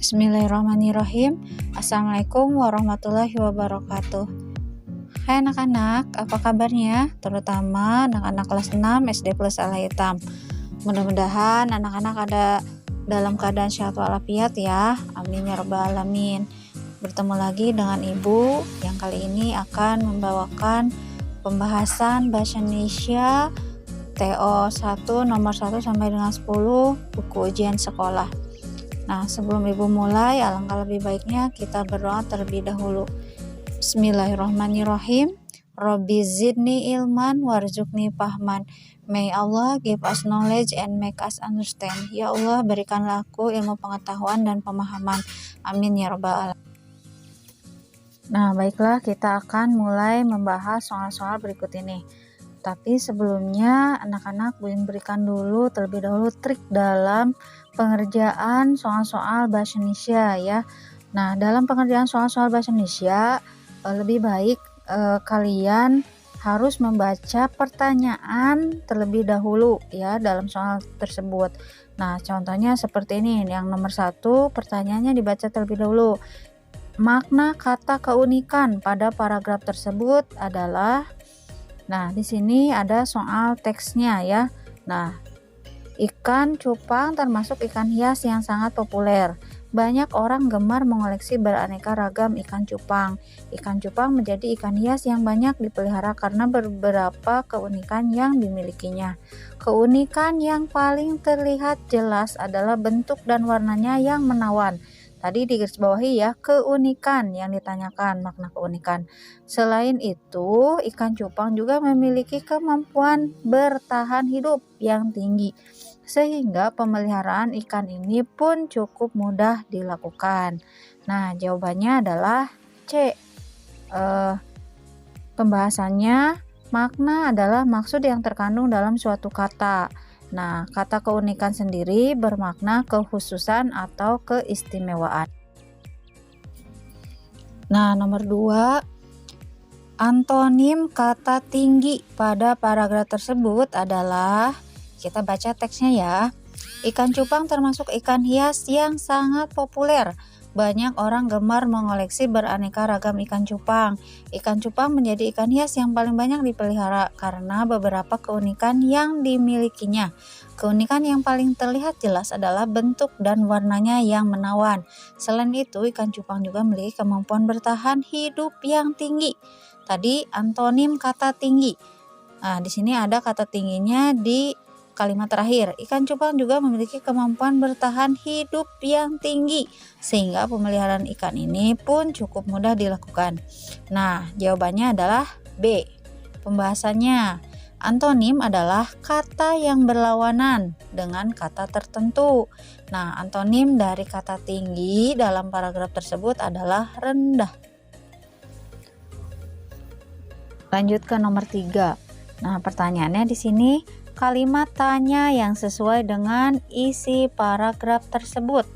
Bismillahirrahmanirrahim. Assalamualaikum warahmatullahi wabarakatuh. Hai anak-anak, apa kabarnya? Terutama anak-anak kelas 6 SD plus ala hitam. Mudah-mudahan anak-anak ada dalam keadaan sehat walafiat ya. Amin ya rabbal alamin. Bertemu lagi dengan Ibu yang kali ini akan membawakan pembahasan bahasa Indonesia TO 1 nomor 1 sampai dengan 10 buku ujian sekolah. Nah, sebelum Ibu mulai, alangkah lebih baiknya kita berdoa terlebih dahulu. Bismillahirrahmanirrahim. Robbi zidni ilman warzuqni fahman. May Allah give us knowledge and make us understand. Ya Allah, berikanlah aku ilmu pengetahuan dan pemahaman. Amin ya rabbal alamin. Nah, baiklah, kita akan mulai membahas soal-soal berikut ini. Tapi sebelumnya anak-anak berikan dulu terlebih dahulu trik dalam pengerjaan soal-soal bahasa Indonesia ya. Nah, dalam pengerjaan soal-soal bahasa Indonesia lebih baik kalian harus membaca pertanyaan terlebih dahulu ya dalam soal tersebut. Nah, contohnya seperti ini. Yang nomor 1, pertanyaannya dibaca terlebih dahulu. Makna kata keunikan pada paragraf tersebut adalah. Nah, di sini ada soal teksnya ya. Nah, ikan cupang termasuk ikan hias yang sangat populer. Banyak orang gemar mengoleksi beraneka ragam ikan cupang. Ikan cupang menjadi ikan hias yang banyak dipelihara karena beberapa keunikan yang dimilikinya. Keunikan yang paling terlihat jelas adalah bentuk dan warnanya yang menawan. Tadi digarisbawahi ya, keunikan yang ditanyakan, makna keunikan. Selain itu, ikan cupang juga memiliki kemampuan bertahan hidup yang tinggi, sehingga pemeliharaan ikan ini pun cukup mudah dilakukan. Nah, jawabannya adalah C. Pembahasannya, makna adalah maksud yang terkandung dalam suatu kata. Nah, kata keunikan sendiri bermakna kekhususan atau keistimewaan. Nah, nomor 2, antonim kata tinggi pada paragraf tersebut adalah, kita baca teksnya ya. Ikan cupang termasuk ikan hias yang sangat populer. Banyak orang gemar mengoleksi beraneka ragam ikan cupang. Ikan cupang menjadi ikan hias yang paling banyak dipelihara karena beberapa keunikan yang dimilikinya. Keunikan yang paling terlihat jelas adalah bentuk dan warnanya yang menawan. Selain itu, ikan cupang juga memiliki kemampuan bertahan hidup yang tinggi. Tadi antonim kata tinggi. Nah, di sini ada kata tingginya di kalimat terakhir. Ikan cupang juga memiliki kemampuan bertahan hidup yang tinggi, sehingga pemeliharaan ikan ini pun cukup mudah dilakukan. Nah, jawabannya adalah B. Pembahasannya, antonim adalah kata yang berlawanan dengan kata tertentu. Nah, antonim dari kata tinggi dalam paragraf tersebut adalah rendah. Lanjut ke nomor 3. Nah, pertanyaannya di sini, kalimat tanya yang sesuai dengan isi paragraf tersebut.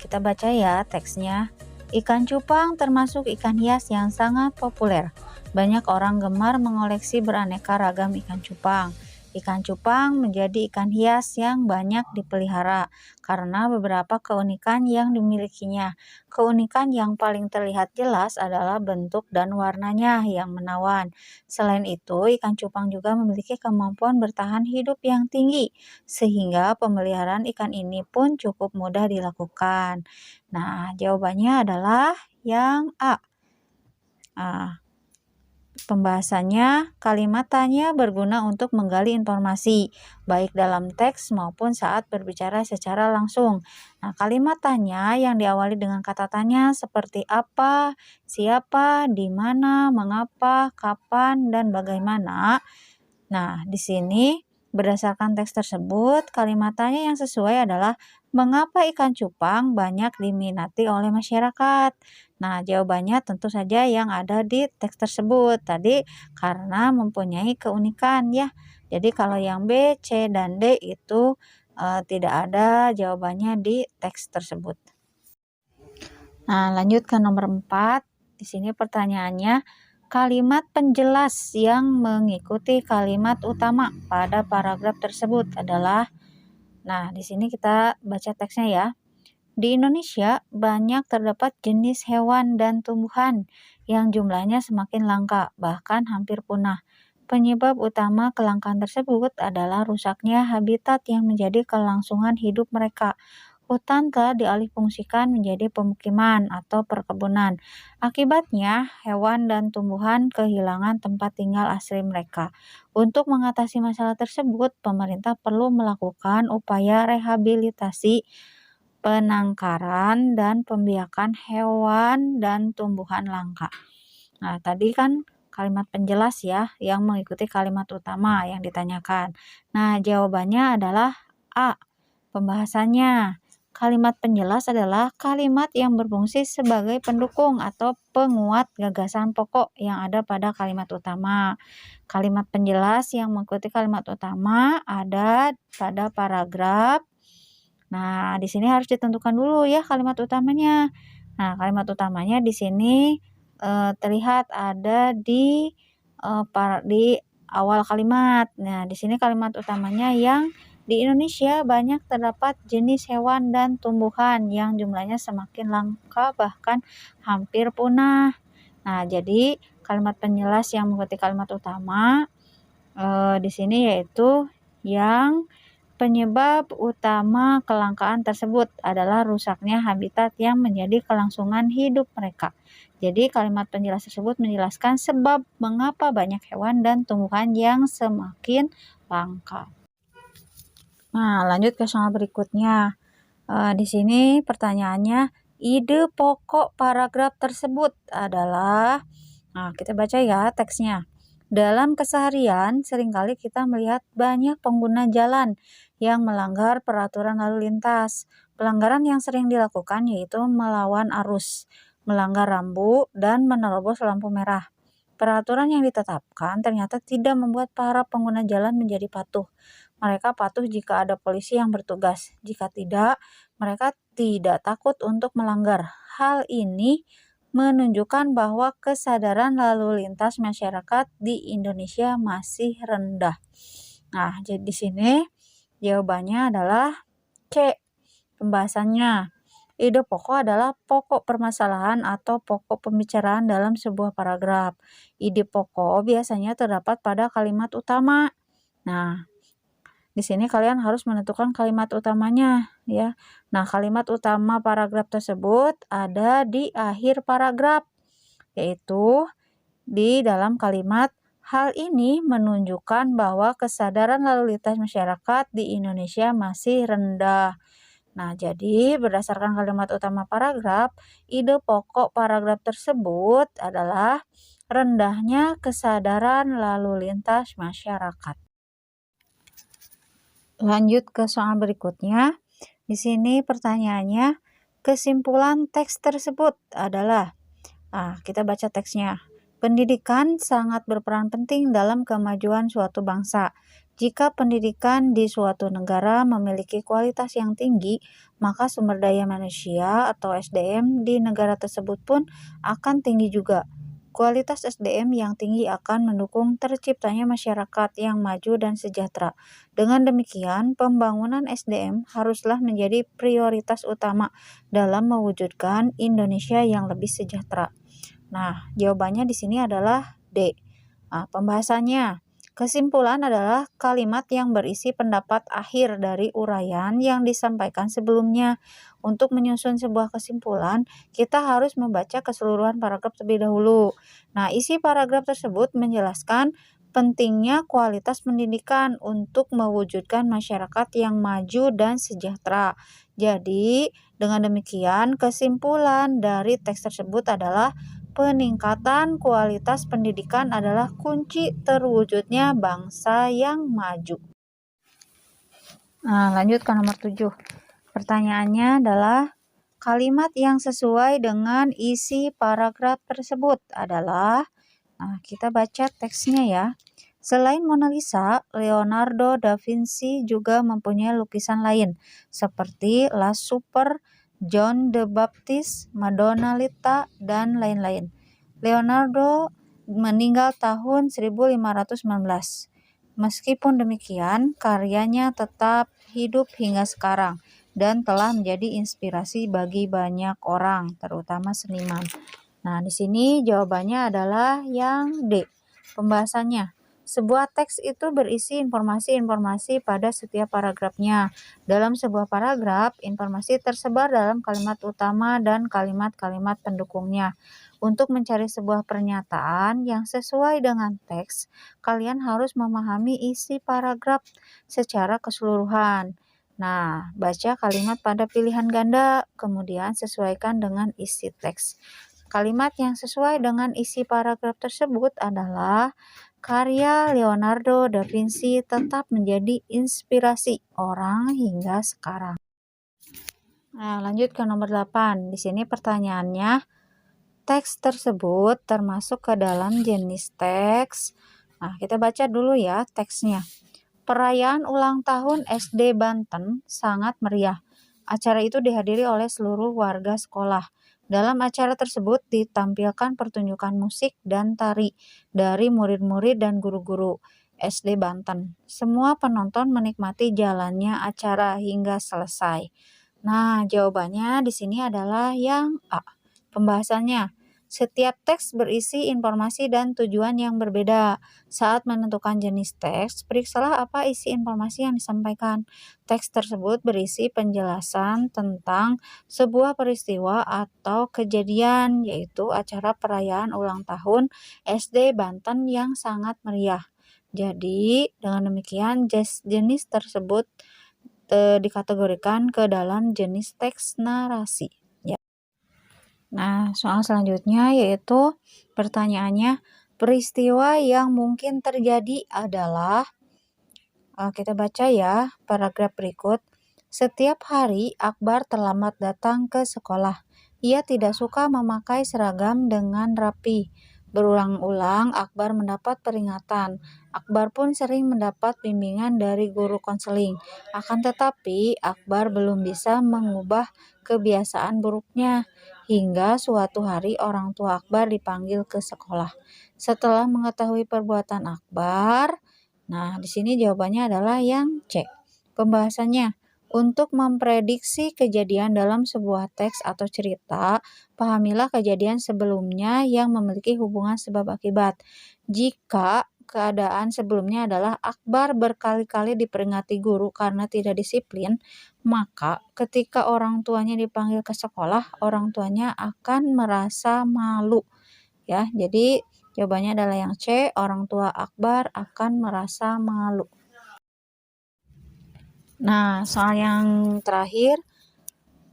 Kita baca ya teksnya. Ikan cupang termasuk ikan hias yang sangat populer. Banyak orang gemar mengoleksi beraneka ragam ikan cupang. Ikan cupang menjadi ikan hias yang banyak dipelihara karena beberapa keunikan yang dimilikinya. Keunikan yang paling terlihat jelas adalah bentuk dan warnanya yang menawan. Selain itu, ikan cupang juga memiliki kemampuan bertahan hidup yang tinggi, sehingga pemeliharaan ikan ini pun cukup mudah dilakukan. Nah, jawabannya adalah yang A. Pembahasannya, kalimat tanya berguna untuk menggali informasi, baik dalam teks maupun saat berbicara secara langsung. Nah, kalimat tanya yang diawali dengan kata tanya seperti apa, siapa, di mana, mengapa, kapan, dan bagaimana. Nah, di sini berdasarkan teks tersebut, kalimat tanya yang sesuai adalah mengapa ikan cupang banyak diminati oleh masyarakat. Nah, jawabannya tentu saja yang ada di teks tersebut. Tadi karena mempunyai keunikan ya. Jadi kalau yang B, C, dan D itu tidak ada jawabannya di teks tersebut. Nah, lanjut ke nomor 4. Di sini pertanyaannya, kalimat penjelas yang mengikuti kalimat utama pada paragraf tersebut adalah. Nah, di sini kita baca teksnya ya. Di Indonesia, banyak terdapat jenis hewan dan tumbuhan yang jumlahnya semakin langka, bahkan hampir punah. Penyebab utama kelangkaan tersebut adalah rusaknya habitat yang menjadi kelangsungan hidup mereka. Hutan telah dialihfungsikan menjadi pemukiman atau perkebunan. Akibatnya, hewan dan tumbuhan kehilangan tempat tinggal asli mereka. Untuk mengatasi masalah tersebut, pemerintah perlu melakukan upaya rehabilitasi, penangkaran, dan pembiakan hewan dan tumbuhan langka. Nah, tadi kan kalimat penjelas ya yang mengikuti kalimat utama yang ditanyakan. Nah, jawabannya adalah A. Pembahasannya. Kalimat penjelas adalah kalimat yang berfungsi sebagai pendukung atau penguat gagasan pokok yang ada pada kalimat utama. Kalimat penjelas yang mengikuti kalimat utama ada pada paragraf. Nah, di sini harus ditentukan dulu ya kalimat utamanya. Nah, kalimat utamanya di sini terlihat ada di awal kalimat. Nah, di sini kalimat utamanya yang di Indonesia banyak terdapat jenis hewan dan tumbuhan yang jumlahnya semakin langka bahkan hampir punah. Nah, jadi kalimat penjelas yang mengikuti kalimat utama di sini yaitu yang penyebab utama kelangkaan tersebut adalah rusaknya habitat yang menjadi kelangsungan hidup mereka. Jadi kalimat penjelas tersebut menjelaskan sebab mengapa banyak hewan dan tumbuhan yang semakin langka. Nah, lanjut ke soal berikutnya. Di sini pertanyaannya, ide pokok paragraf tersebut adalah, nah kita baca ya teksnya. Dalam keseharian, seringkali kita melihat banyak pengguna jalan yang melanggar peraturan lalu lintas. Pelanggaran yang sering dilakukan yaitu melawan arus, melanggar rambu, dan menerobos lampu merah. Peraturan yang ditetapkan ternyata tidak membuat para pengguna jalan menjadi patuh. Mereka patuh jika ada polisi yang bertugas. Jika tidak, mereka tidak takut untuk melanggar. Hal ini menunjukkan bahwa kesadaran lalu lintas masyarakat di Indonesia masih rendah. Nah, jadi di sini jawabannya adalah C. Pembahasannya. Ide pokok adalah pokok permasalahan atau pokok pembicaraan dalam sebuah paragraf. Ide pokok biasanya terdapat pada kalimat utama. Nah, di sini kalian harus menentukan kalimat utamanya ya. Nah, kalimat utama paragraf tersebut ada di akhir paragraf, yaitu di dalam kalimat hal ini menunjukkan bahwa kesadaran lalu lintas masyarakat di Indonesia masih rendah. Nah, jadi berdasarkan kalimat utama paragraf, ide pokok paragraf tersebut adalah rendahnya kesadaran lalu lintas masyarakat. Lanjut ke soal berikutnya. Di sini pertanyaannya, kesimpulan teks tersebut adalah, kita baca teksnya. Pendidikan sangat berperan penting dalam kemajuan suatu bangsa. Jika pendidikan di suatu negara memiliki kualitas yang tinggi, maka sumber daya manusia atau SDM di negara tersebut pun akan tinggi juga. Kualitas SDM yang tinggi akan mendukung terciptanya masyarakat yang maju dan sejahtera. Dengan demikian, pembangunan SDM haruslah menjadi prioritas utama dalam mewujudkan Indonesia yang lebih sejahtera. Nah, jawabannya di sini adalah D. Pembahasannya. Kesimpulan adalah kalimat yang berisi pendapat akhir dari uraian yang disampaikan sebelumnya. Untuk menyusun sebuah kesimpulan, kita harus membaca keseluruhan paragraf terlebih dahulu. Nah, isi paragraf tersebut menjelaskan pentingnya kualitas pendidikan untuk mewujudkan masyarakat yang maju dan sejahtera. Jadi, dengan demikian, kesimpulan dari teks tersebut adalah peningkatan kualitas pendidikan adalah kunci terwujudnya bangsa yang maju. Nah, lanjut ke nomor 7. Pertanyaannya adalah kalimat yang sesuai dengan isi paragraf tersebut adalah, kita baca teksnya ya. Selain Mona Lisa, Leonardo da Vinci juga mempunyai lukisan lain seperti La Supper, John the Baptist, Madonna Lita, dan lain-lain. Leonardo meninggal tahun 1519. Meskipun demikian, karyanya tetap hidup hingga sekarang. dan telah menjadi inspirasi bagi banyak orang, terutama seniman. Nah, di sini jawabannya adalah yang D. Pembahasannya, sebuah teks itu berisi informasi-informasi pada setiap paragrafnya. Dalam sebuah paragraf, informasi tersebar dalam kalimat utama dan kalimat-kalimat pendukungnya. Untuk mencari sebuah pernyataan yang sesuai dengan teks, kalian harus memahami isi paragraf secara keseluruhan. Nah, baca kalimat pada pilihan ganda, kemudian sesuaikan dengan isi teks. Kalimat yang sesuai dengan isi paragraf tersebut adalah karya Leonardo da Vinci tetap menjadi inspirasi orang hingga sekarang. Nah, lanjut ke nomor 8. Di sini pertanyaannya, teks tersebut termasuk ke dalam jenis teks. Nah, kita baca dulu ya teksnya. Perayaan ulang tahun SD Banten sangat meriah. Acara itu dihadiri oleh seluruh warga sekolah. Dalam acara tersebut ditampilkan pertunjukan musik dan tari dari murid-murid dan guru-guru SD Banten. Semua penonton menikmati jalannya acara hingga selesai. Nah, jawabannya di sini adalah yang A. Pembahasannya, setiap teks berisi informasi dan tujuan yang berbeda. Saat menentukan jenis teks, periksalah apa isi informasi yang disampaikan. Teks tersebut berisi penjelasan tentang sebuah peristiwa atau kejadian, yaitu acara perayaan ulang tahun SD Banten yang sangat meriah. Jadi, dengan demikian jenis tersebut dikategorikan ke dalam jenis teks narasi. Nah, soal selanjutnya yaitu pertanyaannya, peristiwa yang mungkin terjadi adalah, kita baca ya paragraf berikut. Setiap hari Akbar terlambat datang ke sekolah. Ia tidak suka memakai seragam dengan rapi. Berulang-ulang Akbar mendapat peringatan. Akbar pun sering mendapat bimbingan dari guru konseling. Akan tetapi Akbar belum bisa mengubah kebiasaan buruknya. Hingga suatu hari orang tua Akbar dipanggil ke sekolah. Setelah mengetahui perbuatan Akbar, nah di sini jawabannya adalah yang C. Pembahasannya, untuk memprediksi kejadian dalam sebuah teks atau cerita, pahamilah kejadian sebelumnya yang memiliki hubungan sebab akibat. Jika keadaan sebelumnya adalah Akbar berkali-kali diperingati guru karena tidak disiplin, maka ketika orang tuanya dipanggil ke sekolah, orang tuanya akan merasa malu. Ya, jadi jawabannya adalah yang C, orang tua Akbar akan merasa malu. Nah, soal yang terakhir,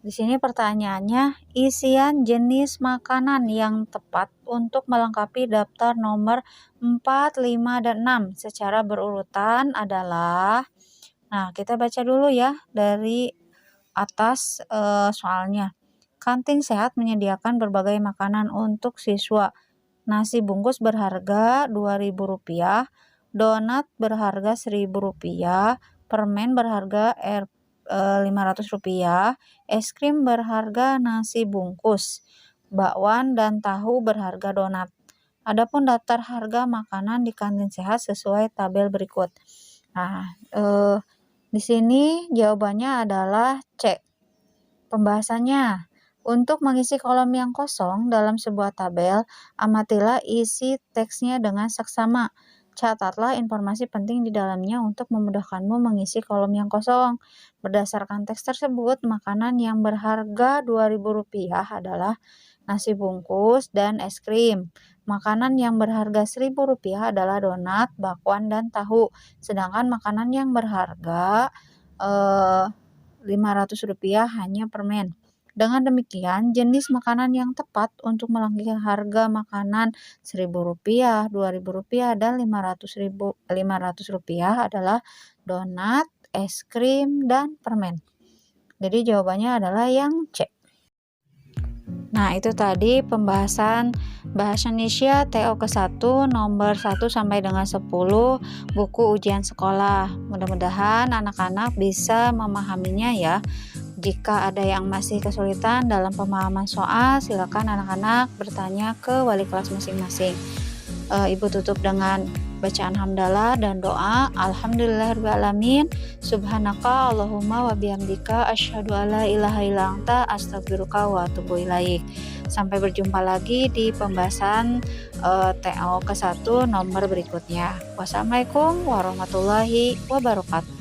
di sini pertanyaannya, isian jenis makanan yang tepat untuk melengkapi daftar nomor 4, 5, dan 6 secara berurutan adalah, nah kita baca dulu ya dari atas soalnya. Kantin sehat menyediakan berbagai makanan untuk siswa. Nasi bungkus berharga Rp2.000, donat berharga Rp1.000, permen berharga Rp500, es krim berharga nasi bungkus, bakwan dan tahu berharga donat. Adapun daftar harga makanan di kantin sehat sesuai tabel berikut. Nah, di sini jawabannya adalah C. Pembahasannya, untuk mengisi kolom yang kosong dalam sebuah tabel, amatilah isi teksnya dengan seksama. Catatlah informasi penting di dalamnya untuk memudahkanmu mengisi kolom yang kosong. Berdasarkan teks tersebut, makanan yang berharga Rp2.000 adalah nasi bungkus dan es krim. Makanan yang berharga Rp1.000 adalah donat, bakwan, dan tahu. Sedangkan makanan yang berharga Rp500 hanya permen. Dengan demikian, jenis makanan yang tepat untuk melengkapi harga makanan Rp1.000, Rp2.000, dan Rp500 adalah donat, es krim, dan permen. Jadi jawabannya adalah yang C. Nah, itu tadi pembahasan Bahasa Indonesia TO ke-1 nomor 1 sampai dengan 10 buku ujian sekolah. Mudah-mudahan anak-anak bisa memahaminya ya. Jika ada yang masih kesulitan dalam pemahaman soal, silakan anak-anak bertanya ke wali kelas masing-masing. Ibu tutup dengan bacaan hamdalah dan doa alhamdulillahirobbilalamin, subhanaka Allahumma wa bihamdika asyhadu alla ilaha illa anta astaghfiruka wa atubu ilaik. Sampai berjumpa lagi di pembahasan TO ke-1 nomor berikutnya. Wassalamualaikum warahmatullahi wabarakatuh.